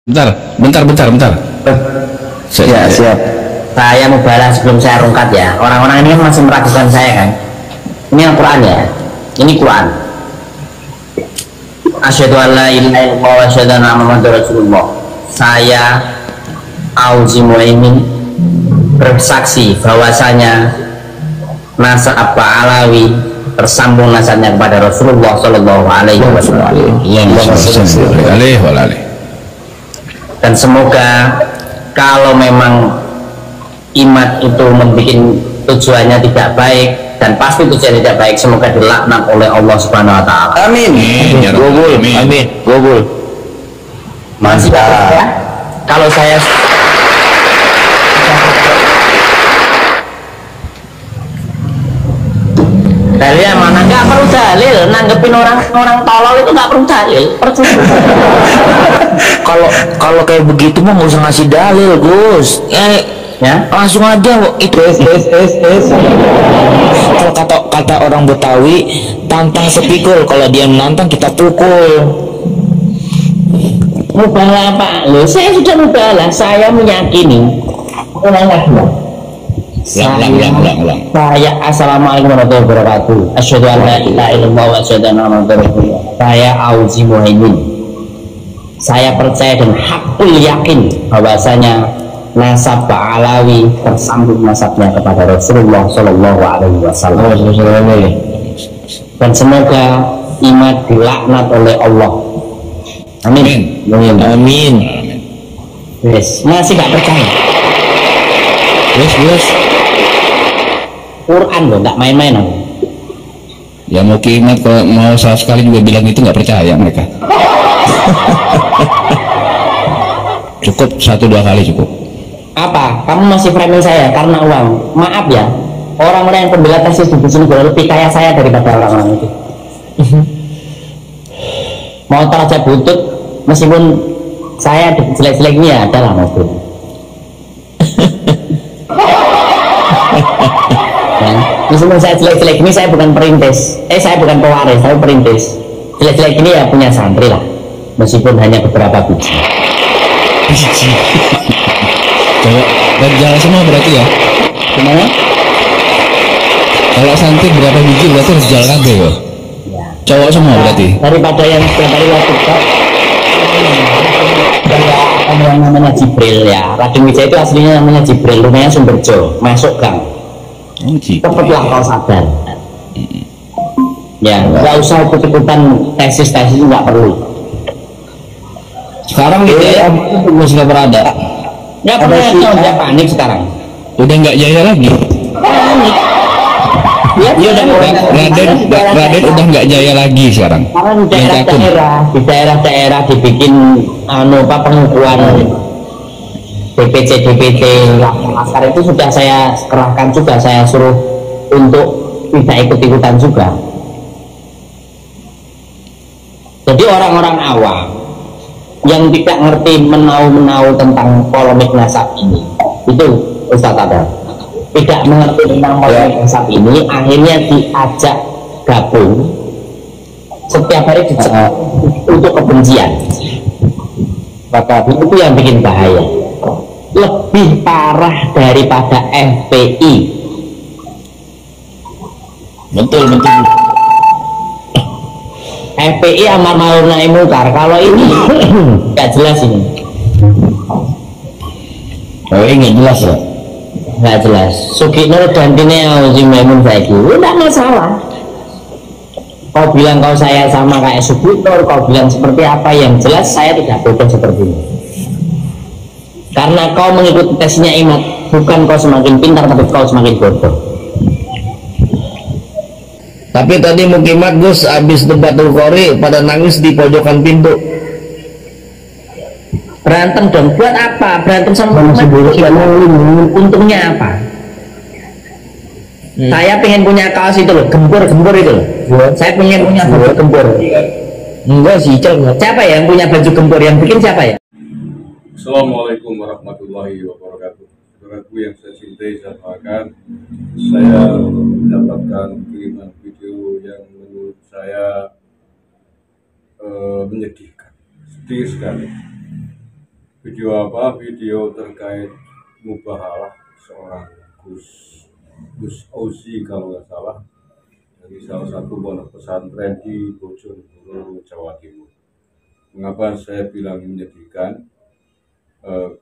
Bentar. Ya, siap. Saya mau balas sebelum saya rungkat ya. Orang-orang ini masih meragukan saya kan. Ini Al-Quran ya. Ini Quran. Asyhadu an la ilaha illallah wa asyhadu anna Muhammadar Rasulullah. Saya Auzi Muaimin bersaksi bahwasanya nasab Alawi tersambung nasabnya kepada Rasulullah Shallallahu Alaihi Wasallam. Dan semoga kalau memang imat itu membuat tujuannya tidak baik, dan pasti tujuannya tidak baik, semoga dilaknat oleh Allah Subhanahu Wa Taala. Amin. Amin. Gobul. Masih ya. Kalau saya dalil mana, nggak perlu dalil, nanggepin orang tolol itu nggak perlu dalil, percuma. Kalau kayak begitu mah nggak usah ngasih dalil, Gus. Ya, Langsung aja itu. Kalau kata orang Betawi, tantang sepikul. Kalau dia menantang, kita pukul. mubalah Pak, loh saya sudah mubalah, saya meyakini. Ulang. Saya assalamualaikum warahmatullahi wabarakatuh. Asyhadu an la ilaha illallah wa asyhadu anna Muhammadar Rasulullah. Saya Auzi Muaimin. Saya percaya dan hakul yakin bahwasanya nasab Alawi tersambung nasabnya kepada Rasulullah Shallallahu Alaihi Wasallam. Dan semoga imat dilaknat oleh Allah. Amin. Amin. Yes. Masih nggak percaya? Yes. Quran loh, nggak main-main. Ya mau kimat, kalau mau salah sekali juga bilang itu nggak percaya mereka. Cukup 1-2 kali cukup. Apa? Kamu masih framing saya karena uang? Maaf ya, orang-orang yang pembela tesis di sini lebih kaya saya daripada orang-orang itu. Mau aja butut, meskipun saya jelek-jeleknya ya adalah mobil. Ya, meskipun saya jelek-jelek ini, saya bukan perintis. Saya bukan pewaris, saya perintis. Jelek-jelek ini ya punya santri lah, meskipun hanya beberapa biji. Dan jalan semua berarti ya? Gimana? Kalau santri berapa biji berarti harus jalan kabeh ya? Cowok semua berarti? Daripada yang setiap hari waktu yang namanya Jibril ya. Raden Wijaya itu aslinya namanya Jibril, rumahnya Sumberjo, masuk gang. Cepatlah kau sadar. Ya, nggak usah ikut-ikutan tesis itu, nggak perlu. Sekarang gitu ya, masih nggak berada. Nggak pernah, dia panik sekarang. Udah nggak jaya lagi. Panik. Ya, Raden udah nggak jaya lagi sekarang. Karena di daerah-daerah dibikin pengukuhan DPT Laskar itu sudah saya kerahkan juga, saya suruh untuk tidak ikut-ikutan juga. Jadi orang-orang awam yang tidak ngerti menau tentang polemik nasab ini, itu Ustadz Adam tidak mengerti tentang polemik nasab ini, akhirnya diajak gabung setiap hari untuk kebencian. Maka itu yang bikin bahaya, lebih parah daripada FPI. Betul. FPI amar ma'ruf nahi munkar, kalau ini nggak jelas ini. Oh ini nggak jelas ya? Nggak jelas. Sugino gantinya Auzi Muaimin saiki, udah masalah. Kau bilang kau saya sama kayak Sugino, kau bilang seperti apa, yang jelas saya tidak bodoh seperti ini. Karena kau mengikuti tesnya imat, bukan kau semakin pintar, tapi kau semakin bodoh. Tapi tadi Mukimat Gus habis debatul Qori pada nangis di pojokan pintu. Berantem dong, buat apa? Berantem sama untungnya apa? Saya pengen punya kaos itu loh, gempur itu loh. Saya pengen punya baju gempur. Enggak sih, siapa ya yang punya baju gempur? Yang bikin siapa ya? Assalamualaikum warahmatullahi wabarakatuh. Saudaraku yang saya cintai, saya doakan, saya mendapatkan kiriman video yang menurut saya menyedihkan, sedih sekali. Video apa? Video terkait mubahalah seorang Gus Auzi kalau nggak salah, dari salah satu pondok pesantren di Bojonegoro, Jawa Timur. Mengapa saya bilang menyedihkan?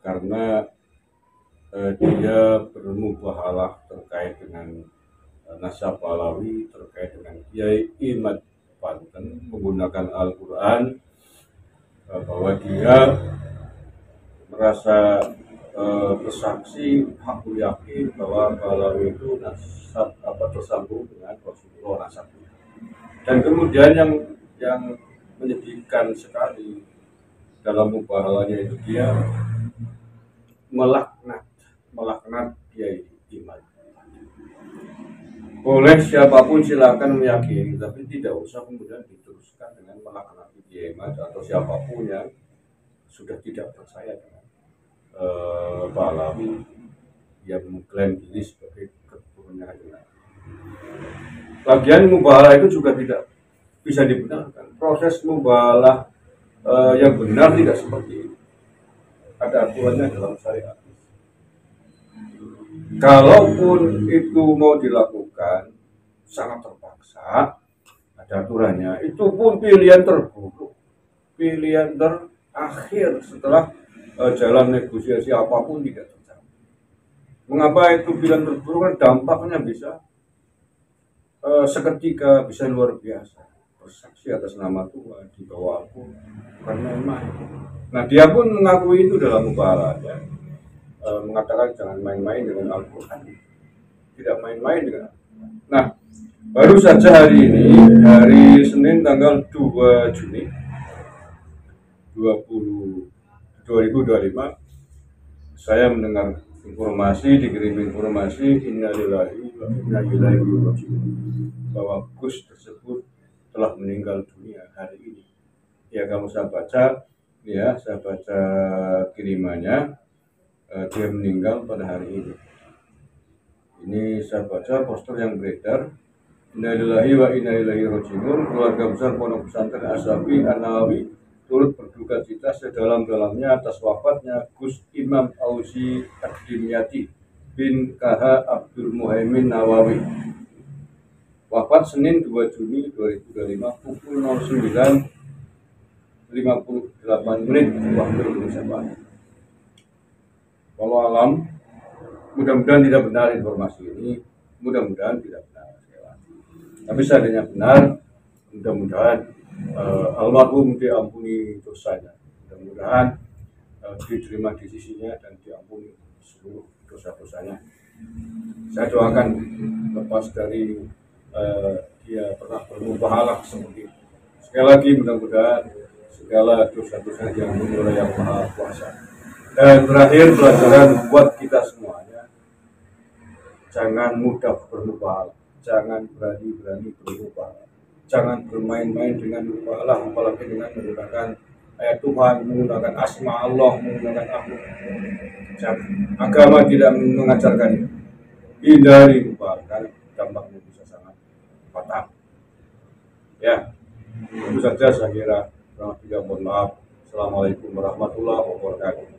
Karena dia bermubahalah terkait dengan nasab Alawi, terkait dengan Kiai Imad Banten menggunakan Al-Quran, bahwa dia merasa bersaksi hakul yakin bahwa Alawi itu nasab tersambung dengan Rasulullah nasabnya. Dan kemudian yang menyedihkan sekali dalam mubahalanya itu dia melaknat Kiai Imad. Boleh siapapun silakan meyakini, tapi tidak usah kemudian diteruskan dengan melaknat Kiai Imad atau siapapun yang sudah tidak percaya dengan Pak Alawi yang mengklaim diri sebagai keturunannya Kanjeng Nabi. Lagian mubahalah itu juga tidak bisa dibenarkan. Proses mubahalah yang benar tidak seperti itu. Ada aturannya dalam syariat. Kalaupun itu mau dilakukan sangat terpaksa, ada aturannya. Itu pun pilihan terburuk, pilihan terakhir setelah jalan negosiasi apapun tidak tercapai. Mengapa itu pilihan terburuk? Kan dampaknya bisa seketika, bisa luar biasa. Bersaksi atas nama Tuhan di bawah aku bukan main-main. Nah, dia pun mengakui itu dalam mubahalahnya, mengatakan jangan main-main dengan Al-Quran, tidak main-main dengan Al-Quran. Nah, baru saja hari ini, hari Senin tanggal 2 Juni 2025, saya mendengar informasi, dikirim informasi innalillahi wa inna ilaihi raji'un, bahwa Gus tersebut telah meninggal dunia hari ini. Ya, kalau saya baca kirimannya, dia meninggal pada hari ini. Ini saya baca poster yang beredar, innalillahi wa inna ilaihi raji'un, keluarga besar Pondok Pesantren Asy-Syafi'i An-Nawawi turut berduka cita sedalam-dalamnya atas wafatnya Gus Imam Auzi Ad-Dimyati bin KH Abdul Muhaimin Nawawi. Wafat Senin 2 Juni 2025 pukul 09.58 waktu Indonesia Barat. Kalau alam, mudah-mudahan tidak benar informasi ini, mudah-mudahan tidak benar. Tapi seandainya benar, mudah-mudahan almarhum diampuni dosanya, mudah-mudahan diterima di sisinya dan diampuni seluruh dosa-dosanya. Saya doakan lepas dari dia pernah bermubahalah seperti itu. Sekali lagi mudah-mudahan segala dosa-dosa yang oleh Yang Maha Kuasa. Dan terakhir, pelajaran buat kita semuanya, jangan mudah bermubahalah, jangan berani-berani bermubahalah. Jangan bermain-main dengan mubahalah, apalagi dengan menggunakan ayat Tuhan, menggunakan asma Allah, menggunakan akhlak. Jangan. Agama tidak mengajarkan itu. Hindari mubahalah, karena dampaknya bisa sangat fatal. Ya, itu saja saya kira. Mohon maaf. Assalamualaikum warahmatullahi wabarakatuh.